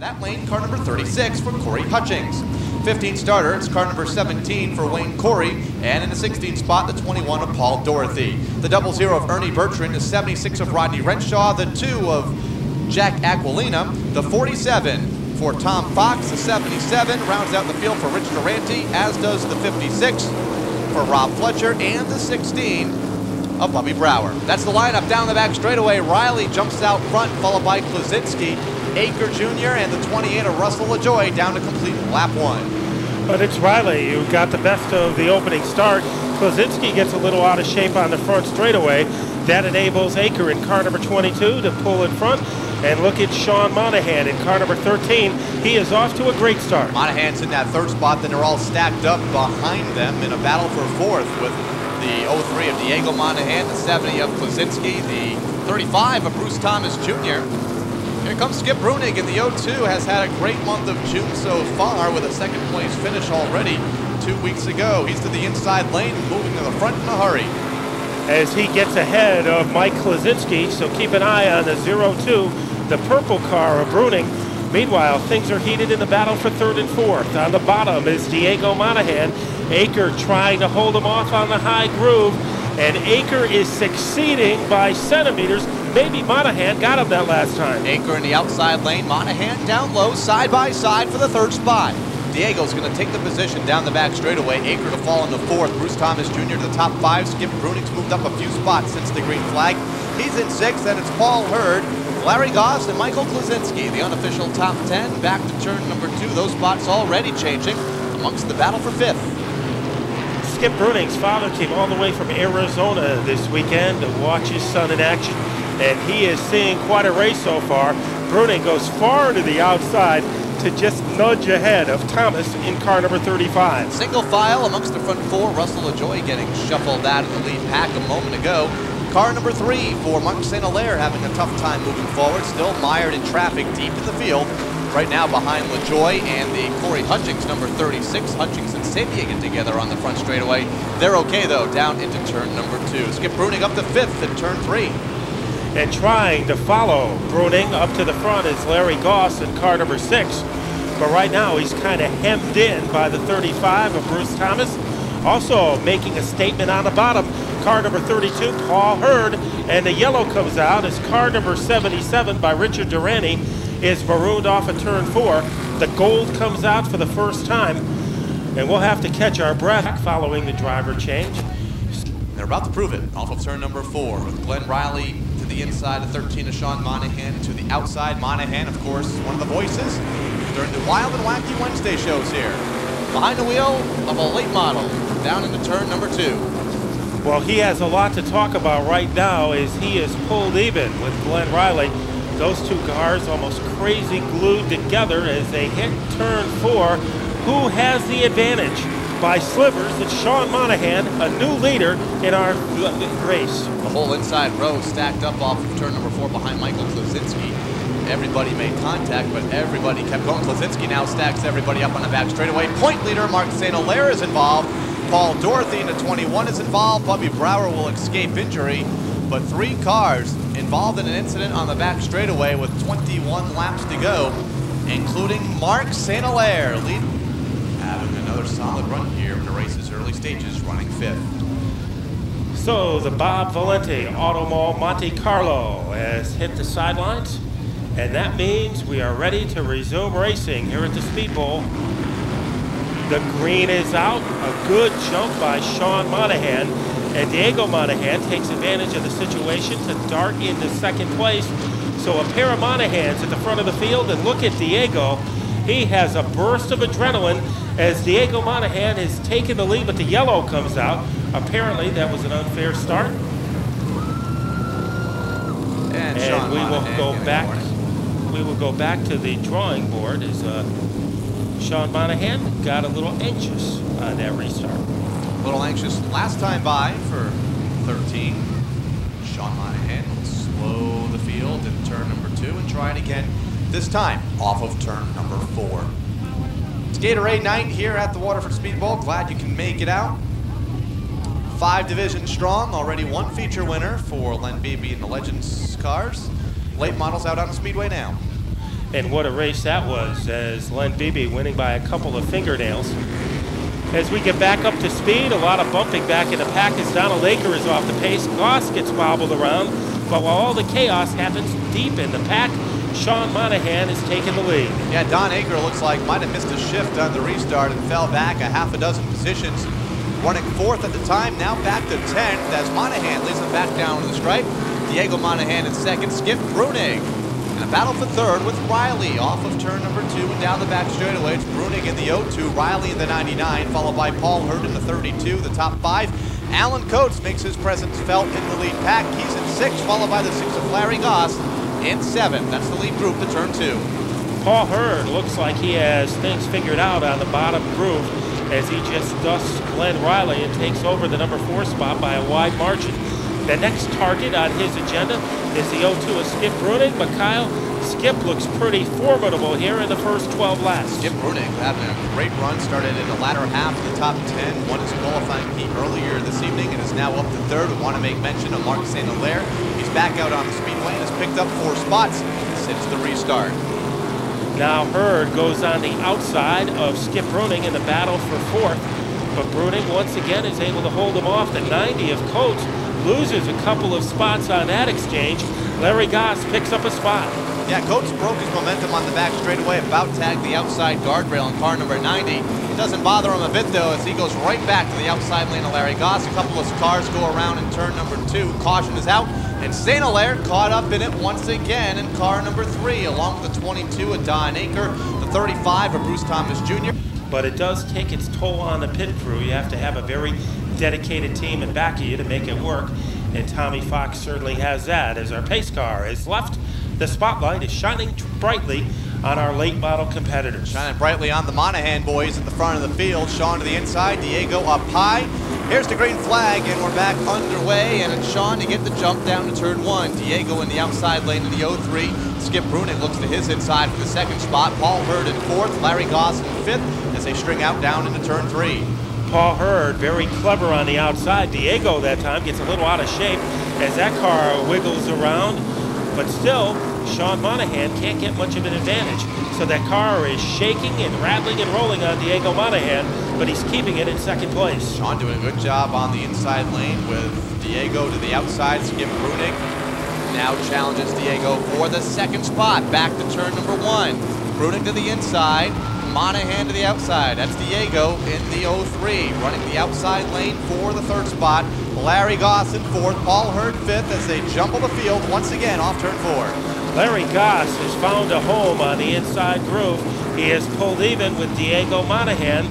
That lane, car number 36 for Corey Hutchings. 15 starter, it's car number 17 for Wayne Corey, and in the 16 spot, the 21 of Paul Dorothy. The 00 of Ernie Bertrand, the 76 of Rodney Renshaw, the 2 of Jack Aquilina, the 47 for Tom Fox, the 77 rounds out the field for Rich Durante, as does the 56 for Rob Fletcher, and the 16 of Bubby Brower. That's the lineup down the back straightaway. Riley jumps out front, followed by Klozinski, Aker Jr., and the 28 of Russell LaJoy down to complete lap 1. But it's Riley who got the best of the opening start. Klozinski gets a little out of shape on the front straightaway. That enables Aker in car number 22 to pull in front. And look at Shawn Monahan in car number 13. He is off to a great start. Monahan's in that third spot, then they're all stacked up behind them in a battle for fourth with the 03 of Diego Monahan, the 70 of Klozinski, the 35 of Bruce Thomas Jr. Here comes Skip Brunig, and the 02 has had a great month of June so far with a second place finish already 2 weeks ago. He's to the inside lane, moving to the front in a hurry. As he gets ahead of Mike Klozinski, so keep an eye on the 02, the purple car of Bruning. Meanwhile, things are heated in the battle for third and fourth. On the bottom is Diego Monahan. Aker trying to hold him off on the high groove, and Aker is succeeding by centimeters. Maybe Monahan got him that last time. Aker in the outside lane, Monahan down low, side by side for the third spot. Diego's going to take the position down the back straightaway. Aker to fall in the fourth. Bruce Thomas Jr. to the top 5. Skip Bruning's moved up a few spots since the green flag. He's in 6th, and it's Paul Hurd, Larry Goss, and Michael Klozinski, the unofficial top 10. Back to turn number 2. Those spots already changing amongst the battle for 5th. Skip Bruning's father came all the way from Arizona this weekend to watch his son in action, and he is seeing quite a race so far. Bruning goes far to the outside to just nudge ahead of Thomas in car number 35. Single file amongst the front 4. Russell LaJoy getting shuffled out of the lead pack a moment ago. Car number 3 for Mark St. Hilaire having a tough time moving forward, still mired in traffic deep in the field. Right now behind LaJoy and the Corey Hutchings, number 36. Hutchings and Sabia get together on the front straightaway. They're okay though, down into turn number 2. Skip Bruning up to 5th at turn 3. And trying to follow Bruning up to the front is Larry Goss in car number 6. But right now he's kind of hemmed in by the 35 of Bruce Thomas. Also making a statement on the bottom, car number 32, Paul Hurd. And the yellow comes out as car number 77 by Richard Durante is marooned off of turn 4. The gold comes out for the first time. And we'll have to catch our breath following the driver change. They're about to prove it off of turn number 4 with Glenn Riley to the inside, the 13 of Shawn Monahan to the outside. Monahan, of course, one of the voices during the Wild and Wacky Wednesday shows here. Behind the wheel of a late model, down into turn number 2. Well, he has a lot to talk about right now as he is pulled even with Glenn Riley. Those two cars almost crazy glued together as they hit turn 4. Who has the advantage? By slivers, it's Shawn Monahan, a new leader in our race. The whole inside row stacked up off of turn number 4 behind Michael Klozinski. Everybody made contact, but everybody kept going. Klozinski now stacks everybody up on the back straightaway. Point leader Mark St. Hilaire is involved. Paul Dorothy in the 21 is involved. Bubby Brower will escape injury, but 3 cars involved in an incident on the back straightaway with 21 laps to go, including Mark St. Hilaire, having another solid run here in the race's early stages, running 5th. So the Bob Valente Auto Mall Monte Carlo has hit the sidelines, and that means we are ready to resume racing here at the Speedbowl. The green is out, a good jump by Shawn Monahan, and Diego Monahan takes advantage of the situation to dart into second place. So a pair of Monahans at the front of the field, and look at Diego. He has a burst of adrenaline as Diego Monahan has taken the lead, but the yellow comes out. Apparently that was an unfair start. And we will go back. We will go back to the drawing board as Shawn Monahan got a little anxious on that restart. A little anxious last time by for 13. Shawn Monahan will slow the field in turn number 2 and try it again, this time off of turn number 4. It's Gatorade night here at the Waterford Speedbowl. Glad you can make it out. 5 divisions strong, already 1 feature winner for Len Beebe and the Legends cars. Late models out on the speedway now. And what a race that was, as Len Beebe winning by a couple of fingernails. As we get back up to speed, a lot of bumping back in the pack as Donald Aker is off the pace. Goss gets bobbled around, but while all the chaos happens deep in the pack, Shawn Monahan is taking the lead. Yeah, Don Aker looks like might have missed a shift on the restart and fell back a half a dozen positions. Running fourth at the time, now back to 10th as Monahan leads him back down to the stripe. Diego Monahan in second, Skip Bruning. And a battle for third with Riley off of turn number 2 and down the back straightaway. It's Bruning in the 0-2, Riley in the 99, followed by Paul Hurd in the 32, the top 5. Alan Coates makes his presence felt in the lead pack. He's in 6, followed by the 6 of Larry Goss in 7. That's the lead group to turn 2. Paul Hurd looks like he has things figured out on the bottom groove as he just dusts Glenn Riley and takes over the number 4 spot by a wide margin. The next target on his agenda is the 0-2 of Skip Bruning. But Kyle, Skip looks pretty formidable here in the first 12 laps. Skip Bruning having a great run, started in the latter half of the top 10, won his qualifying heat earlier this evening and is now up to third. We want to make mention of Mark St. Hilaire. He's back out on the speedway and has picked up 4 spots since the restart. Now Hurd goes on the outside of Skip Bruning in the battle for 4th, but Bruning once again is able to hold him off. The 90 of Coates loses a couple of spots on that exchange. Larry Goss picks up a spot. Yeah, Coates broke his momentum on the back straightaway, about tagged the outside guardrail in car number 90. It doesn't bother him a bit though, as he goes right back to the outside lane of Larry Goss. A couple of cars go around in turn number 2. Caution is out, and St. Hilaire caught up in it once again in car number 3, along with the 22 of Don Aker, the 35 of Bruce Thomas Jr. But it does take its toll on the pit crew. You have to have a very dedicated team in back of you to make it work, and Tommy Fox certainly has that, as our pace car is left. The spotlight is shining brightly on our late model competitors. Shining brightly on the Monahan boys at the front of the field. Shawn to the inside, Diego up high. Here's the green flag, and we're back underway, and it's Shawn to get the jump down to turn 1. Diego in the outside lane in the 0-3. Skip Bruning looks to his inside for the 2nd spot. Paul Hurd in 4th, Larry Goss in 5th as they string out down into turn 3. Paul Hurd very clever on the outside. Diego that time gets a little out of shape as that car wiggles around, but still Shawn Monahan can't get much of an advantage. So that car is shaking and rattling and rolling on Diego Monahan, but he's keeping it in 2nd place. Shawn doing a good job on the inside lane with Diego to the outside. Skip Bruning now challenges Diego for the 2nd spot. Back to turn number 1. Bruning to the inside. Monahan to the outside. That's Diego in the 0-3, running the outside lane for the 3rd spot. Larry Goss in 4th, Paul Hurd 5th as they jumble the field once again off turn 4. Larry Goss has found a home on the inside groove. He has pulled even with Diego Monahan,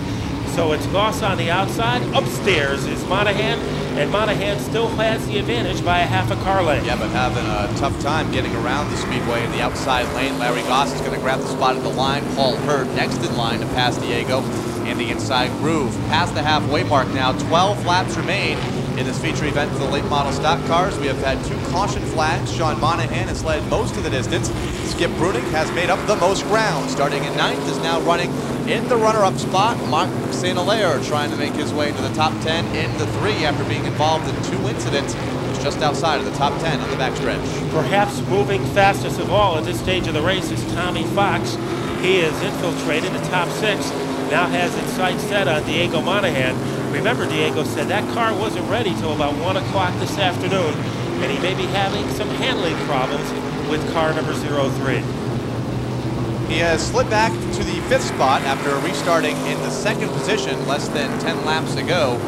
so it's Goss on the outside. Upstairs is Monahan, and Monahan still has the advantage by a half a car length. Yeah, but having a tough time getting around the speedway in the outside lane. Larry Goss is going to grab the spot at the line. Paul Hurd next in line to pass Diego in the inside groove. Past the halfway mark now, 12 laps remain in this feature event for the late model stock cars. We have had 2 caution flags. Shawn Monahan has led most of the distance. Skip Bruning has made up the most ground. Starting in 9th, is now running in the runner-up spot. Mark St. Hilaire trying to make his way into the top 10 in the 3 after being involved in 2 incidents. He's just outside of the top 10 on the backstretch. Perhaps moving fastest of all at this stage of the race is Tommy Fox. He has infiltrated the top 6, now has its sights set on Diego Monahan. Remember, Diego said that car wasn't ready till about 1 o'clock this afternoon, and he may be having some handling problems with car number 03. He has slid back to the 5th spot after restarting in the 2nd position less than 10 laps ago.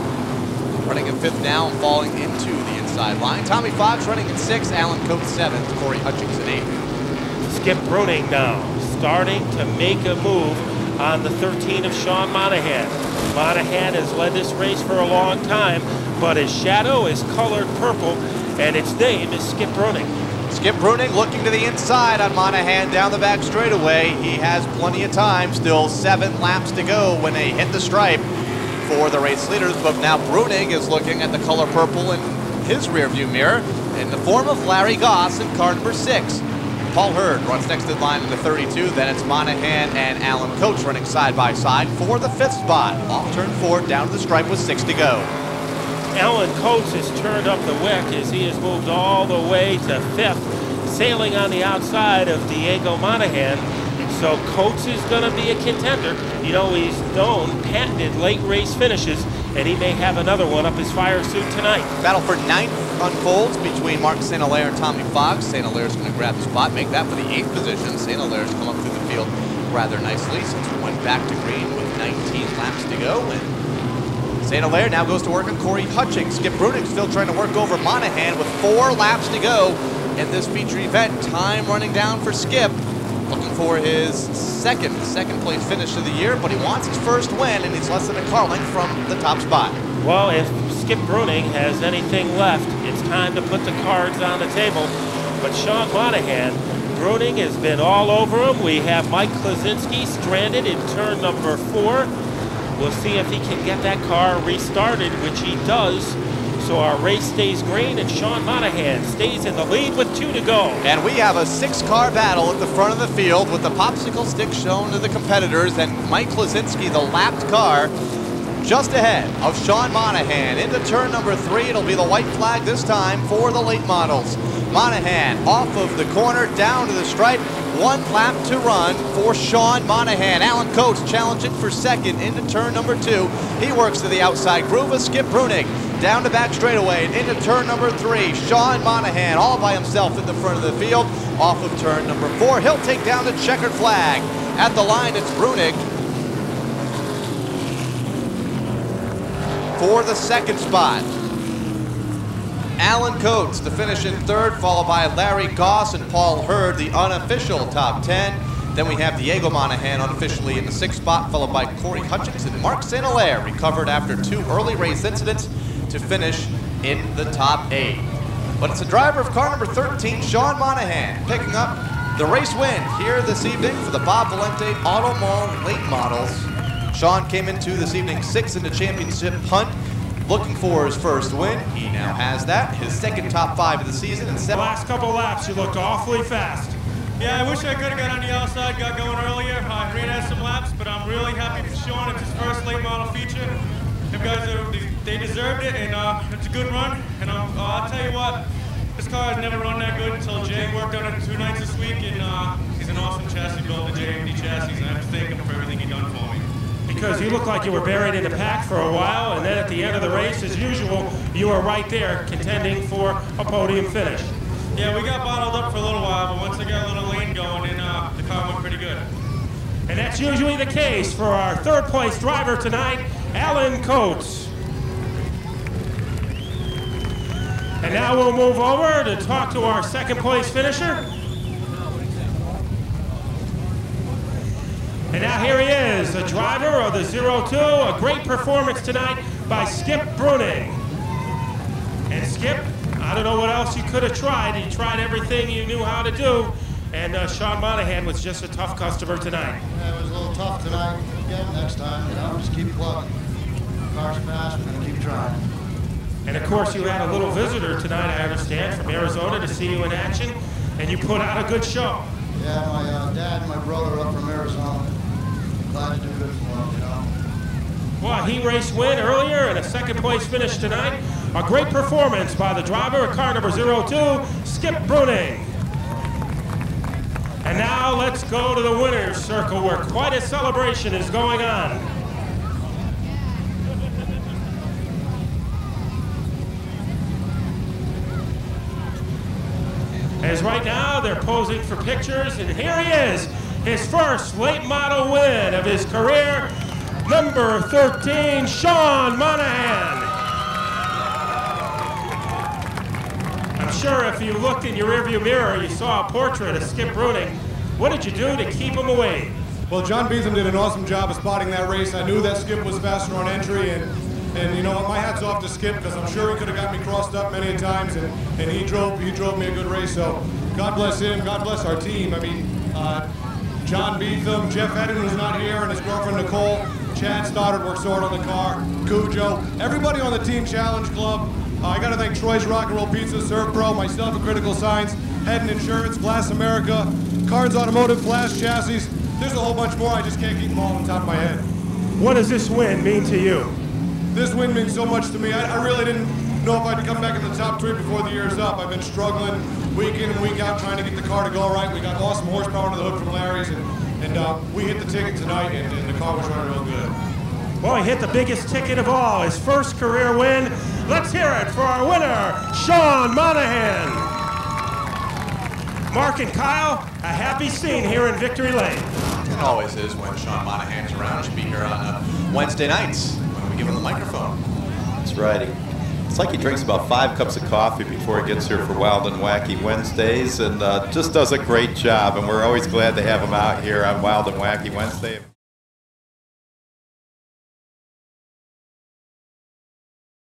Running in 5th now and falling into the inside line. Tommy Fox running in 6th, Alan Coates 7th, Corey Hutchings in 8th. Skip Bruning now starting to make a move on the 13 of Shawn Monahan. Monahan has led this race for a long time, but his shadow is colored purple, and its name is Skip Bruning. Skip Bruning looking to the inside on Monahan down the back straightaway. He has plenty of time, still 7 laps to go when they hit the stripe for the race leaders, but now Bruning is looking at the color purple in his rearview mirror in the form of Larry Goss in car number 6. Paul Hurd runs next in line in the 32. Then it's Monahan and Alan Coates running side by side for the 5th spot. Off turn 4, down to the stripe with 6 to go. Alan Coates has turned up the wick as he has moved all the way to 5th, sailing on the outside of Diego Monahan. So Coates is going to be a contender. You know, he's known patented late race finishes, and he may have another one up his fire suit tonight. Battle for 9th unfolds between Mark St. Hilaire and Tommy Fox. St. Hilaire's going to grab the spot, make that for the 8th position. St. Hilaire's come up through the field rather nicely since we went back to green with 19 laps to go. And St. Hilaire now goes to work on Corey Hutchings. Skip Bruning still trying to work over Monahan with 4 laps to go in this feature event. Time running down for Skip. Looking for his second place finish of the year, but he wants his first win, and he's less than a car length from the top spot. Well, if Skip Bruning has anything left, it's time to put the cards on the table. But Shawn Monahan, Bruning has been all over him. We have Mike Klaczynski stranded in turn number 4. We'll see if he can get that car restarted, which he does. So our race stays green, and Shawn Monahan stays in the lead with 2 to go. And we have a 6-car battle at the front of the field with the popsicle stick shown to the competitors, and Mike Klaczynski, the lapped car, just ahead of Shawn Monahan. Into turn number 3, it'll be the white flag this time for the late models. Monahan off of the corner, down to the stripe. 1 lap to run for Shawn Monahan. Alan Coates challenging for second into turn number 2. He works to the outside groove of Skip Bruning. Down to back straightaway and into turn number 3. Shawn Monahan all by himself at the front of the field. Off of turn number 4, he'll take down the checkered flag. At the line, it's Bruning for the 2nd spot. Alan Coates to finish in 3rd, followed by Larry Goss and Paul Hurd, the unofficial top 10. Then we have Diego Monahan unofficially in the 6th spot, followed by Corey Hutchings and Mark St. Hilaire, recovered after 2 early race incidents to finish in the top 8. But it's the driver of car number 13, Shawn Monahan, picking up the race win here this evening for the Bob Valente Auto Mall late models. Shawn came into this evening 6th in the championship hunt, looking for his first win. He now has that, his 2nd top 5 of the season. And the last couple laps, you looked awfully fast. Yeah, I wish I could have got on the outside, got going earlier. I ran out some laps, but I'm really happy for Shawn. It's his first late model feature. Them guys, they deserved it, and it's a good run. And I'll tell you what, this car has never run that good until Jay worked on it 2 nights this week, and he's an awesome chassis builder, JMD chassis, and I have to thank him for everything he done for me. Because you looked like you were buried in the pack for a while, and then at the end of the race, as usual, you were right there contending for a podium finish. Yeah, we got bottled up for a little while, but once I got a little lane going, and the car went pretty good. And that's usually the case for our 3rd place driver tonight, Alan Coates. And now we'll move over to talk to our 2nd place finisher. And now here he is, the driver of the 02, a great performance tonight by Skip Bruning. And Skip, I don't know what else you could have tried. You tried everything you knew how to do. And Shawn Monahan was just a tough customer tonight. Yeah, it was a little tough tonight. Again, next time, you know, just keep plugging. Car's fast, we're gonna keep trying. And of course, you had a little visitor tonight, I understand, from Arizona to see you in action, and you put out a good show. Yeah, my dad and my brother up from Arizona. Glad to do good for him, you know. Well, he race win earlier and a 2nd place finish tonight. A great performance by the driver of car number 02, Skip Bruning. And now let's go to the winner's circle where quite a celebration is going on. As right now they're posing for pictures, and here he is, his first late model win of his career, number 13, Shawn Monahan. I'm sure if you looked in your rearview mirror, you saw a portrait of Skip Bruning. What did you do to keep him away? Well, John Beetham did an awesome job of spotting that race. I knew that Skip was faster on entry, and you know what, my hat's off to Skip, because I'm sure he could have got me crossed up many times, and he drove me a good race. So God bless him, God bless our team. I mean, John Beetham, Jeff Hedden, who's not here, and his girlfriend Nicole, Chad Stoddard works hard on the car, Cujo, everybody on the Team Challenge Club. I got to thank Troy's Rock and Roll Pizza, Surf Pro, myself at Critical Science, Hedden Insurance, Glass America, Carnes Automotive, Flash Chassis. There's a whole bunch more. I just can't keep them all on the top of my head. What does this win mean to you? This win means so much to me. I really didn't know if I'd come back in the top 3 before the year's up. I've been struggling week in and week out trying to get the car to go right. We got awesome horsepower under the hood from Larry's, and and we hit the ticket tonight, and the car was running real good. Well, he hit the biggest ticket of all, his first career win. Let's hear it for our winner, Shawn Monahan. Mark and Kyle, a happy scene here in Victory Lane. It always is when Shawn Monahan's around. Should be here on Wednesday nights when we give him the microphone. That's right. It's like he drinks about 5 cups of coffee before he gets here for Wild and Wacky Wednesdays, and just does a great job. And we're always glad to have him out here on Wild and Wacky Wednesday.